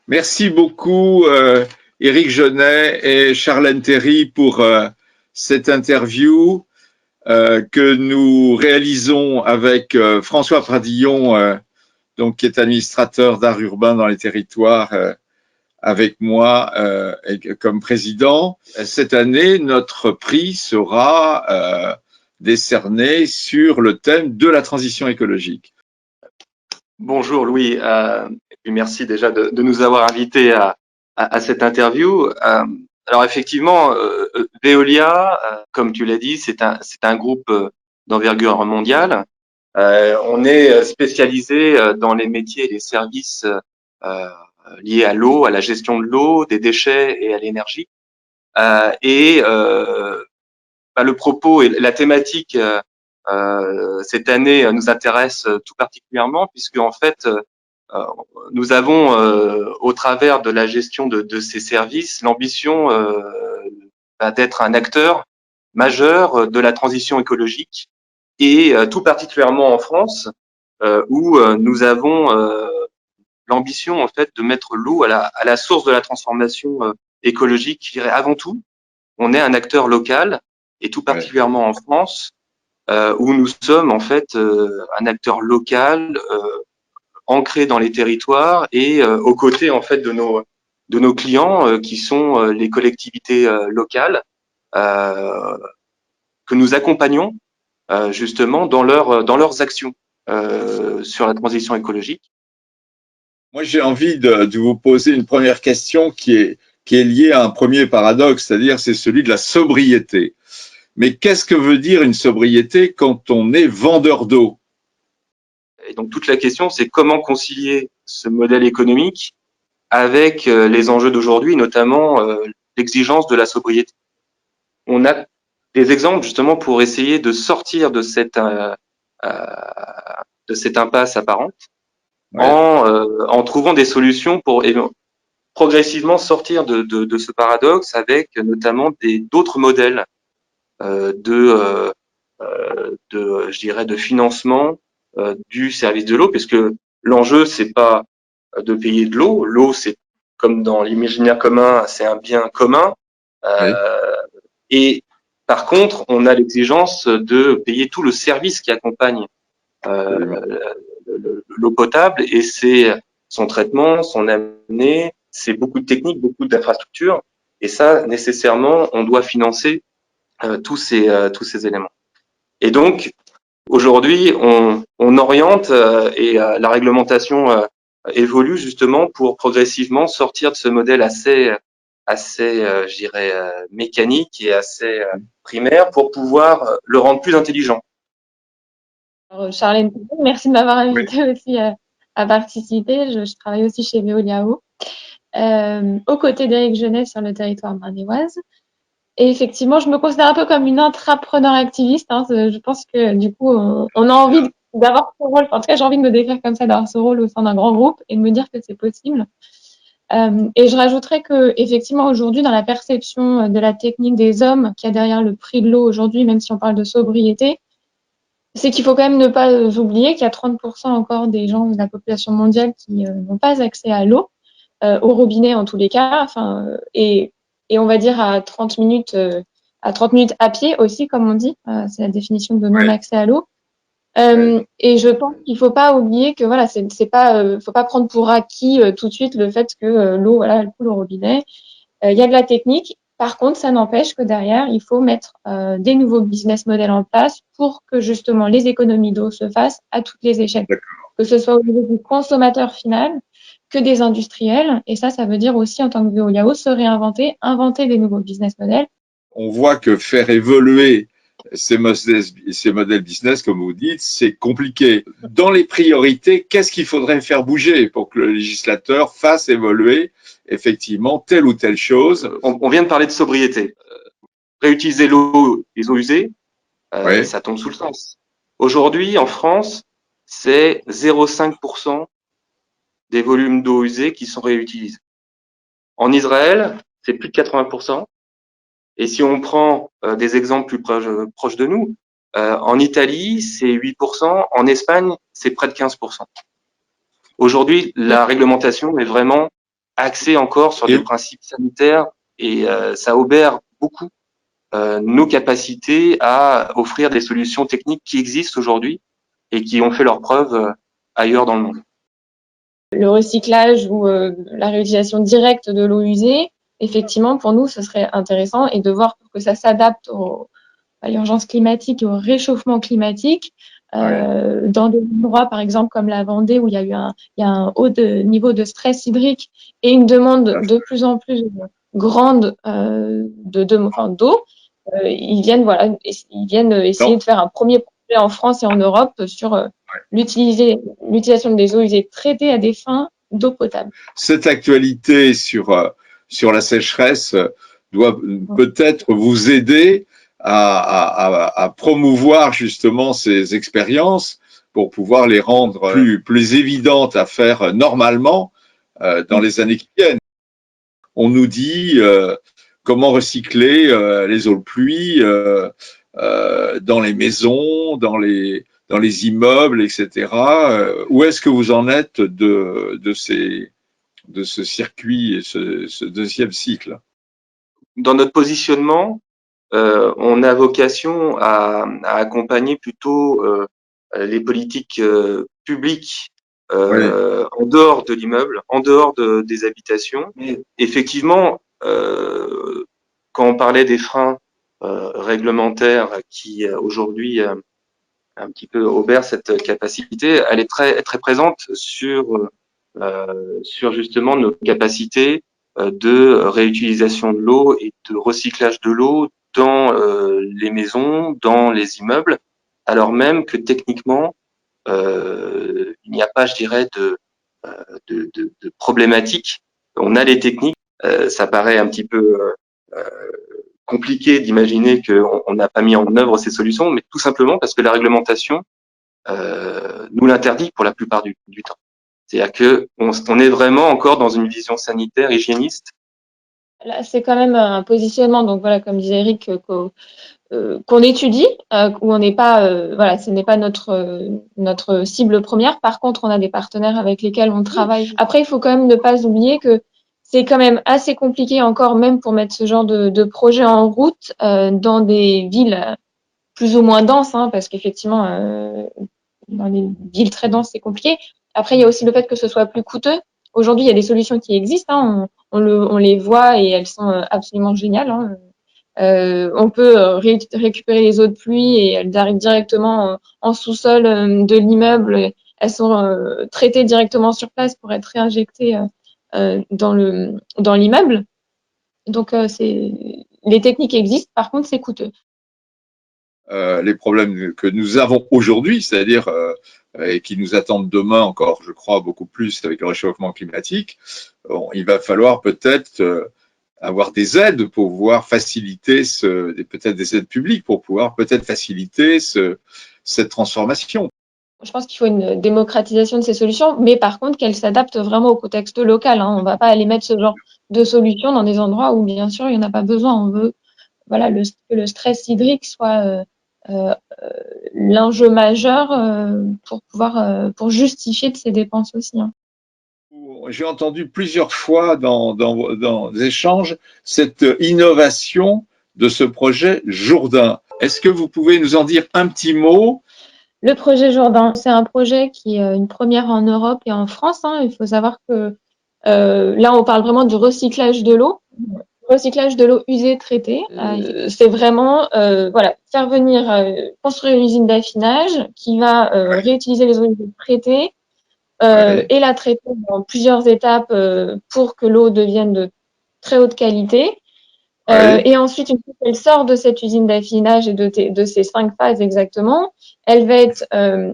Merci beaucoup, Éric Genet et Charlène Terry pour cette interview que nous réalisons avec François Pradillon, donc qui est administrateur d'art urbain dans les territoires, avec moi comme président. Cette année, notre prix sera décerné sur le thème de la transition écologique. Bonjour Louis, et puis merci déjà de nous avoir invités à cette interview. Alors effectivement, Veolia, comme tu l'as dit, c'est un groupe d'envergure mondiale. On est spécialisé dans les métiers et les services liés à l'eau, à la gestion de l'eau, des déchets et à l'énergie. Le propos et la thématique cette année nous intéresse tout particulièrement puisque en fait nous avons au travers de la gestion de ces services l'ambition d'être un acteur majeur de la transition écologique et tout particulièrement en France où nous avons l'ambition en fait de mettre l'eau à la source de la transformation écologique. Je dirais avant tout, on est un acteur local et tout particulièrement en France où nous sommes en fait un acteur local ancré dans les territoires et aux côtés en fait de nos clients qui sont les collectivités locales que nous accompagnons justement dans leurs actions sur la transition écologique. Moi, j'ai envie de vous poser une première question qui est liée à un premier paradoxe, c'est-à-dire c'est celui de la sobriété. Mais qu'est-ce que veut dire une sobriété quand on est vendeur d'eau? Et donc toute la question, c'est comment concilier ce modèle économique avec les enjeux d'aujourd'hui, notamment l'exigence de la sobriété. On a des exemples justement pour essayer de sortir de cette impasse apparente en trouvant des solutions pour progressivement sortir de ce paradoxe avec notamment d'autres modèles je dirais, de financement du service de l'eau, puisque l'enjeu, c'est pas de payer de l'eau. L'eau, c'est comme dans l'imaginaire commun, c'est un bien commun. Et par contre, on a l'exigence de payer tout le service qui accompagne l'eau potable et c'est son traitement, son amener, c'est beaucoup de techniques, beaucoup d'infrastructures. Et ça, nécessairement, on doit financer tous ces éléments. Et donc, aujourd'hui, on oriente et la réglementation évolue justement pour progressivement sortir de ce modèle assez je dirais, mécanique et assez primaire pour pouvoir le rendre plus intelligent. Alors, Charlène, merci de m'avoir invité aussi à participer. Je travaille aussi chez Veolia Eau, aux côtés d'Éric Genet sur le territoire marnéoise. Et effectivement, je me considère un peu comme une intrapreneur activiste. Hein. Je pense que du coup, on a envie d'avoir ce rôle. En tout cas, j'ai envie de me décrire comme ça, d'avoir ce rôle au sein d'un grand groupe et de me dire que c'est possible. Et je rajouterais que effectivement aujourd'hui, dans la perception de la technique des hommes qu'il y a derrière le prix de l'eau aujourd'hui, même si on parle de sobriété, c'est qu'il faut quand même ne pas oublier qu'il y a 30% encore des gens de la population mondiale qui n'ont pas accès à l'eau, au robinet en tous les cas. Enfin, et on va dire à 30 minutes à pied aussi, comme on dit. C'est la définition de non-accès à l'eau. Et je pense qu'il faut pas oublier que voilà, c'est pas, faut pas prendre pour acquis tout de suite le fait que l'eau, voilà, elle coule au robinet. Il y a de la technique. Par contre, ça n'empêche que derrière, il faut mettre des nouveaux business models en place pour que justement les économies d'eau se fassent à toutes les échelles, que ce soit au niveau du consommateur final que des industriels. Et ça veut dire aussi en tant que Veolia Eau se réinventer, inventer des nouveaux business models. On voit que faire évoluer ces modèles business, comme vous dites, c'est compliqué. Dans les priorités, qu'est-ce qu'il faudrait faire bouger pour que le législateur fasse évoluer effectivement telle ou telle chose? On vient de parler de sobriété. Réutiliser l'eau, les eaux usées, ça tombe sous le sens. Aujourd'hui, en France, c'est 0,5% des volumes d'eau usée qui sont réutilisés. En Israël, c'est plus de 80%. Et si on prend des exemples plus proches de nous, en Italie, c'est 8%, en Espagne, c'est près de 15%. Aujourd'hui, la réglementation est vraiment axé encore sur des principes sanitaires et ça obère beaucoup nos capacités à offrir des solutions techniques qui existent aujourd'hui et qui ont fait leurs preuves ailleurs dans le monde. Le recyclage ou la réutilisation directe de l'eau usée, effectivement, pour nous, ce serait intéressant et de voir que ça s'adapte à l'urgence climatique et au réchauffement climatique. Dans des endroits, par exemple, comme la Vendée, où il y a un haut niveau de stress hydrique et une demande de plus en plus grande d'eau, ils viennent essayer de faire un premier projet en France et en Europe sur l'utilisation des eaux usées traitées à des fins d'eau potable. Cette actualité sur la sécheresse doit peut-être vous aider à promouvoir justement ces expériences pour pouvoir les rendre plus évidentes à faire normalement dans les années qui viennent. On nous dit comment recycler les eaux de pluie dans les maisons, dans les immeubles, etc. Où est-ce que vous en êtes de ce circuit et ce deuxième cycle? Dans notre positionnement, on a vocation à accompagner plutôt les politiques publiques en dehors de l'immeuble, en dehors des habitations. Mais effectivement, quand on parlait des freins réglementaires qui aujourd'hui un petit peu obèrent cette capacité, elle est très très présente sur justement nos capacités de réutilisation de l'eau et de recyclage de l'eau dans les maisons, dans les immeubles, alors même que techniquement, il n'y a pas, je dirais, de problématique. On a les techniques, ça paraît un petit peu compliqué d'imaginer qu'on n'a pas mis en œuvre ces solutions, mais tout simplement parce que la réglementation nous l'interdit pour la plupart du temps. C'est-à-dire que on est vraiment encore dans une vision sanitaire, hygiéniste. Là, c'est quand même un positionnement, donc voilà, comme disait Eric, qu'on étudie, où on n'est pas, voilà, ce n'est pas notre cible première. Par contre, on a des partenaires avec lesquels on travaille. Après, il faut quand même ne pas oublier que c'est quand même assez compliqué encore, même pour mettre ce genre de projet en route dans des villes plus ou moins denses, hein, parce qu'effectivement, dans les villes très denses, c'est compliqué. Après, il y a aussi le fait que ce soit plus coûteux. Aujourd'hui, il y a des solutions qui existent, hein, on les voit et elles sont absolument géniales. Hein. On peut récupérer les eaux de pluie et elles arrivent directement en sous-sol de l'immeuble. Elles sont traitées directement sur place pour être réinjectées dans l'immeuble. Donc, les techniques existent, par contre, c'est coûteux. Les problèmes que nous avons aujourd'hui, c'est-à-dire et qui nous attendent demain encore, je crois, beaucoup plus avec le réchauffement climatique, il va falloir peut-être avoir des aides pour pouvoir faciliter peut-être des aides publiques pour pouvoir peut-être faciliter cette transformation. Je pense qu'il faut une démocratisation de ces solutions, mais par contre qu'elles s'adaptent vraiment au contexte local. Hein. On ne va pas aller mettre ce genre de solutions dans des endroits où, bien sûr, il n'y en a pas besoin. On veut que le stress hydrique soit l'enjeu majeur pour justifier de ces dépenses aussi. Hein. J'ai entendu plusieurs fois dans des échanges cette innovation de ce projet Jourdain. Est-ce que vous pouvez nous en dire un petit mot? Le projet Jourdain, c'est un projet qui est une première en Europe et en France. Hein. Il faut savoir que là, on parle vraiment du recyclage de l'eau. Recyclage de l'eau usée traitée, c'est vraiment faire venir construire une usine d'affinage qui va réutiliser les eaux usées traitées et la traiter dans plusieurs étapes pour que l'eau devienne de très haute qualité. Et ensuite, une fois qu'elle sort de cette usine d'affinage et de ces 5 phases exactement, elle va être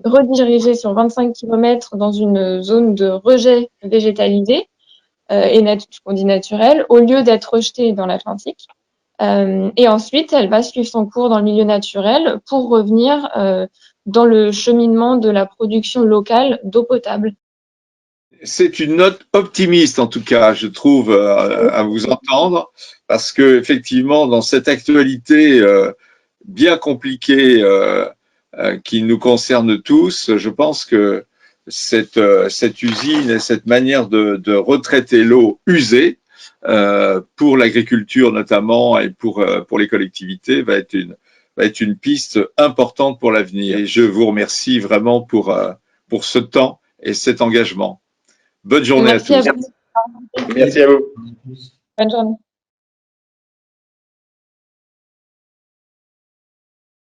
redirigée sur 25 km dans une zone de rejet végétalisé et ce qu'on dit naturel, au lieu d'être rejetée dans l'Atlantique. Et ensuite, elle va suivre son cours dans le milieu naturel pour revenir dans le cheminement de la production locale d'eau potable. C'est une note optimiste, en tout cas, je trouve, à vous entendre, parce que effectivement, dans cette actualité bien compliquée qui nous concerne tous, je pense que cette usine et cette manière de retraiter l'eau usée pour l'agriculture notamment et pour les collectivités va être une piste importante pour l'avenir. Et je vous remercie vraiment pour ce temps et cet engagement. Bonne journée Merci à tous. à vous. Merci à vous. Bonne journée.